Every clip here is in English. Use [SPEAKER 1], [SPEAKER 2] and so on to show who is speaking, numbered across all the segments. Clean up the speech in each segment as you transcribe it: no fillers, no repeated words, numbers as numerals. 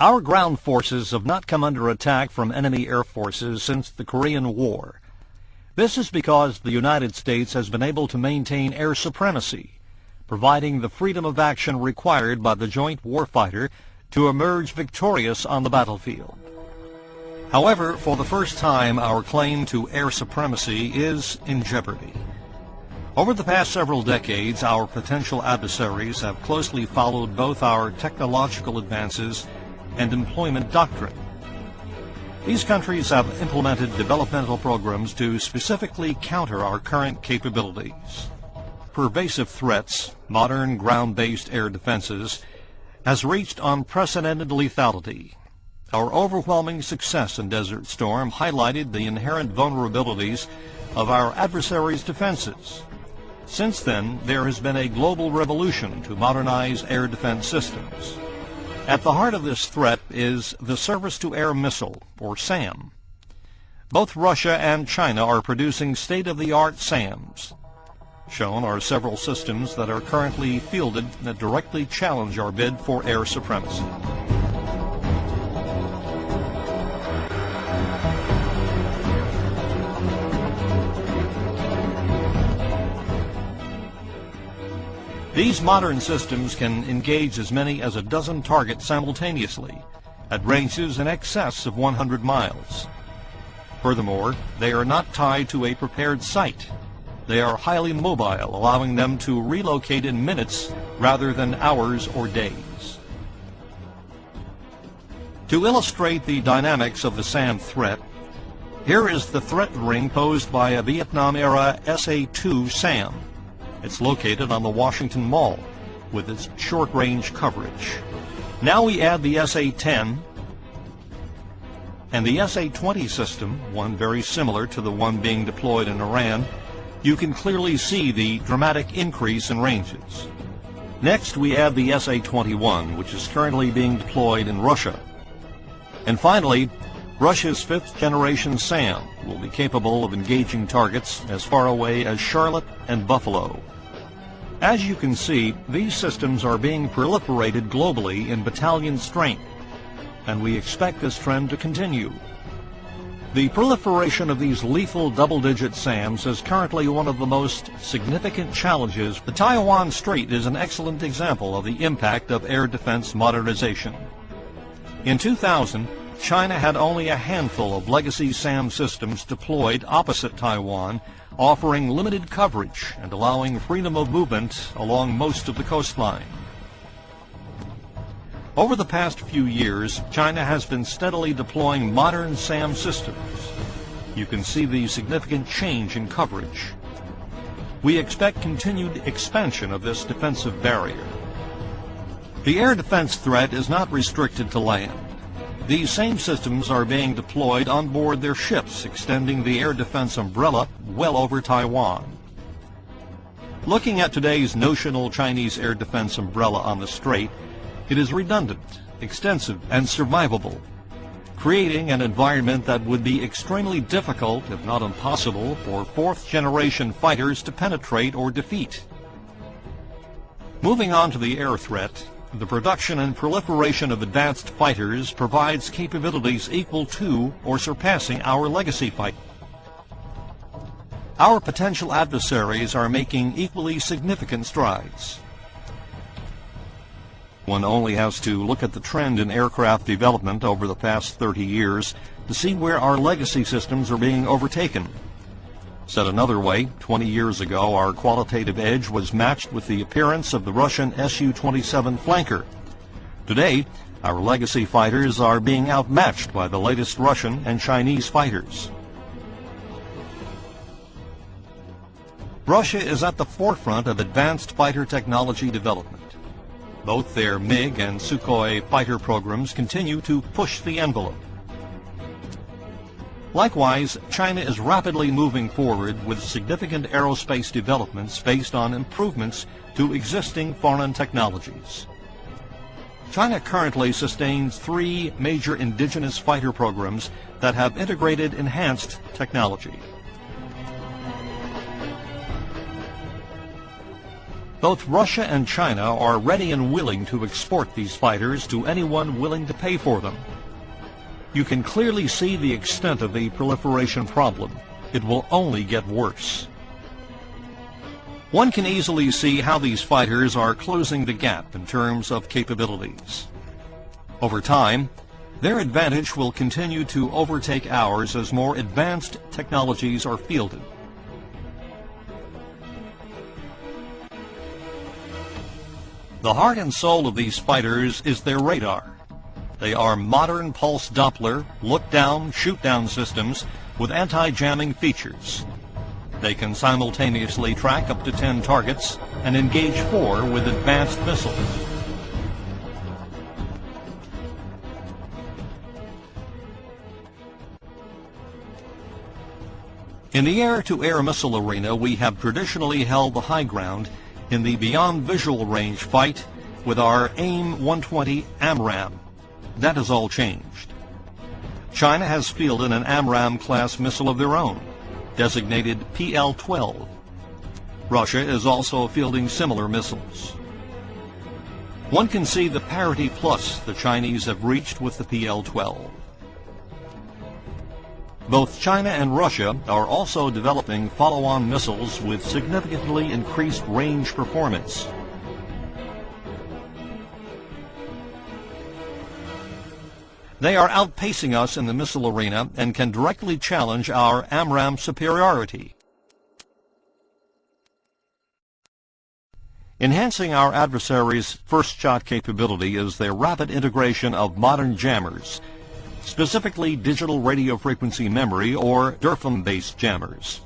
[SPEAKER 1] Our ground forces have not come under attack from enemy air forces since the Korean War. This is because the United States has been able to maintain air supremacy, providing the freedom of action required by the joint warfighter to emerge victorious on the battlefield. However, for the first time, our claim to air supremacy is in jeopardy. Over the past several decades, our potential adversaries have closely followed both our technological advances and employment doctrine. These countries have implemented developmental programs to specifically counter our current capabilities. Pervasive threats, modern ground-based air defenses, has reached unprecedented lethality. Our overwhelming success in Desert Storm highlighted the inherent vulnerabilities of our adversaries' defenses. Since then, there has been a global revolution to modernize air defense systems. At the heart of this threat is the Surface-to-Air Missile, or SAM. Both Russia and China are producing state-of-the-art SAMs. Shown are several systems that are currently fielded that directly challenge our bid for air supremacy. These modern systems can engage as many as a dozen targets simultaneously, at ranges in excess of 100 miles. Furthermore, they are not tied to a prepared site. They are highly mobile, allowing them to relocate in minutes rather than hours or days. To illustrate the dynamics of the SAM threat, here is the threat ring posed by a Vietnam-era SA-2 SAM. It's located on the Washington Mall, with its short-range coverage. Now we add the SA-10 and the SA-20 system, one very similar to the one being deployed in Iran. You can clearly see the dramatic increase in ranges. Next, we add the SA-21, which is currently being deployed in Russia. And finally, Russia's fifth-generation SAM will be capable of engaging targets as far away as Charlotte and Buffalo. As you can see, these systems are being proliferated globally in battalion strength, and we expect this trend to continue. The proliferation of these lethal double-digit SAMs is currently one of the most significant challenges. The Taiwan Strait is an excellent example of the impact of air defense modernization. In 2000, China had only a handful of legacy SAM systems deployed opposite Taiwan, offering limited coverage and allowing freedom of movement along most of the coastline. Over the past few years, China has been steadily deploying modern SAM systems. You can see the significant change in coverage. We expect continued expansion of this defensive barrier. The air defense threat is not restricted to land. These same systems are being deployed on board their ships, extending the air defense umbrella well over Taiwan. Looking at today's notional Chinese air defense umbrella on the strait, it is redundant, extensive, and survivable, creating an environment that would be extremely difficult, if not impossible, for fourth-generation fighters to penetrate or defeat. Moving on to the air threat, the production and proliferation of advanced fighters provides capabilities equal to or surpassing our legacy fight. Our potential adversaries are making equally significant strides. One only has to look at the trend in aircraft development over the past 30 years to see where our legacy systems are being overtaken. Said another way, 20 years ago, our qualitative edge was matched with the appearance of the Russian Su-27 flanker. Today, our legacy fighters are being outmatched by the latest Russian and Chinese fighters. Russia is at the forefront of advanced fighter technology development. Both their MiG and Sukhoi fighter programs continue to push the envelope. Likewise, China is rapidly moving forward with significant aerospace developments based on improvements to existing foreign technologies. China currently sustains 3 major indigenous fighter programs that have integrated enhanced technology. Both Russia and China are ready and willing to export these fighters to anyone willing to pay for them. You can clearly see the extent of the proliferation problem. It will only get worse. One can easily see how these fighters are closing the gap in terms of capabilities. Over time, their advantage will continue to overtake ours as more advanced technologies are fielded. The heart and soul of these fighters is their radar. They are modern pulse Doppler, look-down, shoot-down systems with anti-jamming features. They can simultaneously track up to 10 targets and engage 4 with advanced missiles. In the air-to-air missile arena, we have traditionally held the high ground in the beyond visual range fight with our AIM-120 AMRAAM. That has all changed. China has fielded an AMRAAM-class missile of their own, designated PL-12. Russia is also fielding similar missiles. One can see the parity plus the Chinese have reached with the PL-12. Both China and Russia are also developing follow-on missiles with significantly increased range performance. They are outpacing us in the missile arena and can directly challenge our AMRAAM superiority. Enhancing our adversaries' first-shot capability is their rapid integration of modern jammers, specifically digital radio frequency memory or DRFM-based jammers.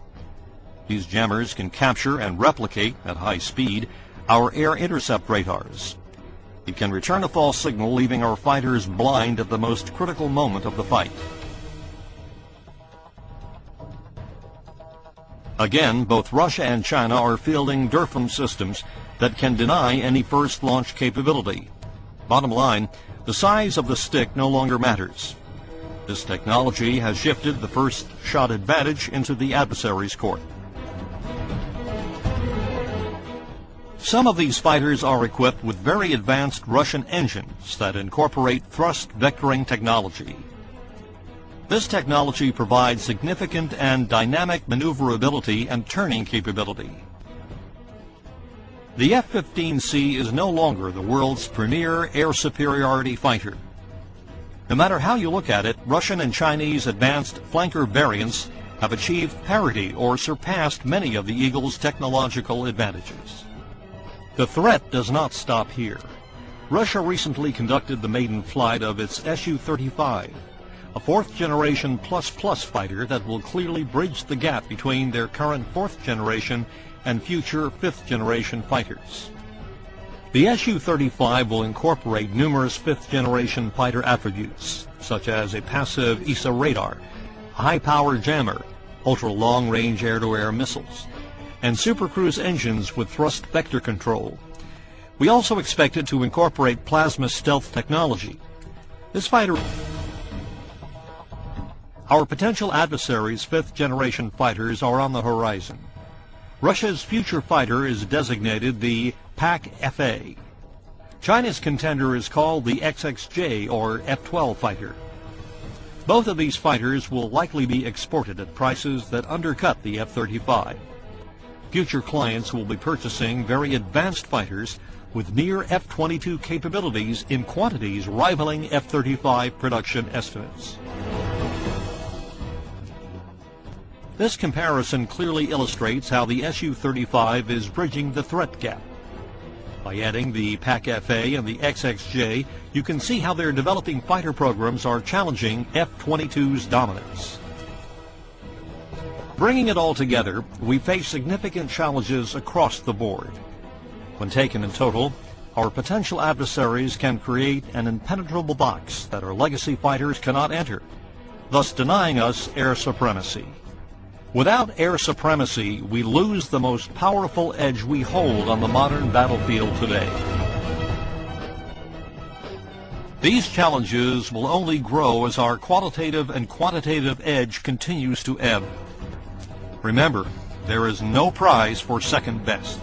[SPEAKER 1] These jammers can capture and replicate at high speed our air intercept radars. It can return a false signal, leaving our fighters blind at the most critical moment of the fight. Again, both Russia and China are fielding DRFM systems that can deny any first launch capability. Bottom line, the size of the stick no longer matters. This technology has shifted the first shot advantage into the adversary's court. Some of these fighters are equipped with very advanced Russian engines that incorporate thrust vectoring technology. This technology provides significant and dynamic maneuverability and turning capability. The F-15C is no longer the world's premier air superiority fighter. No matter how you look at it, Russian and Chinese advanced flanker variants have achieved parity or surpassed many of the Eagle's technological advantages. The threat does not stop here. Russia recently conducted the maiden flight of its Su-35, a fourth-generation plus fighter that will clearly bridge the gap between their current fourth-generation and future fifth-generation fighters. The Su-35 will incorporate numerous fifth-generation fighter attributes, such as a passive ESA radar, a high-power jammer, ultra-long-range air-to-air missiles, and supercruise engines with thrust vector control. We also expect it to incorporate plasma stealth technology. This fighter... Our potential adversaries' fifth-generation fighters are on the horizon. Russia's future fighter is designated the PAK-FA. China's contender is called the XXJ or F-12 fighter. Both of these fighters will likely be exported at prices that undercut the F-35. Future clients will be purchasing very advanced fighters with near F-22 capabilities in quantities rivaling F-35 production estimates. This comparison clearly illustrates how the Su-35 is bridging the threat gap. By adding the PAK-FA and the XXJ, you can see how their developing fighter programs are challenging F-22's dominance. Bringing it all together, we face significant challenges across the board. When taken in total, our potential adversaries can create an impenetrable box that our legacy fighters cannot enter, thus denying us air supremacy. Without air supremacy, we lose the most powerful edge we hold on the modern battlefield today. These challenges will only grow as our qualitative and quantitative edge continues to ebb. Remember, there is no prize for second best.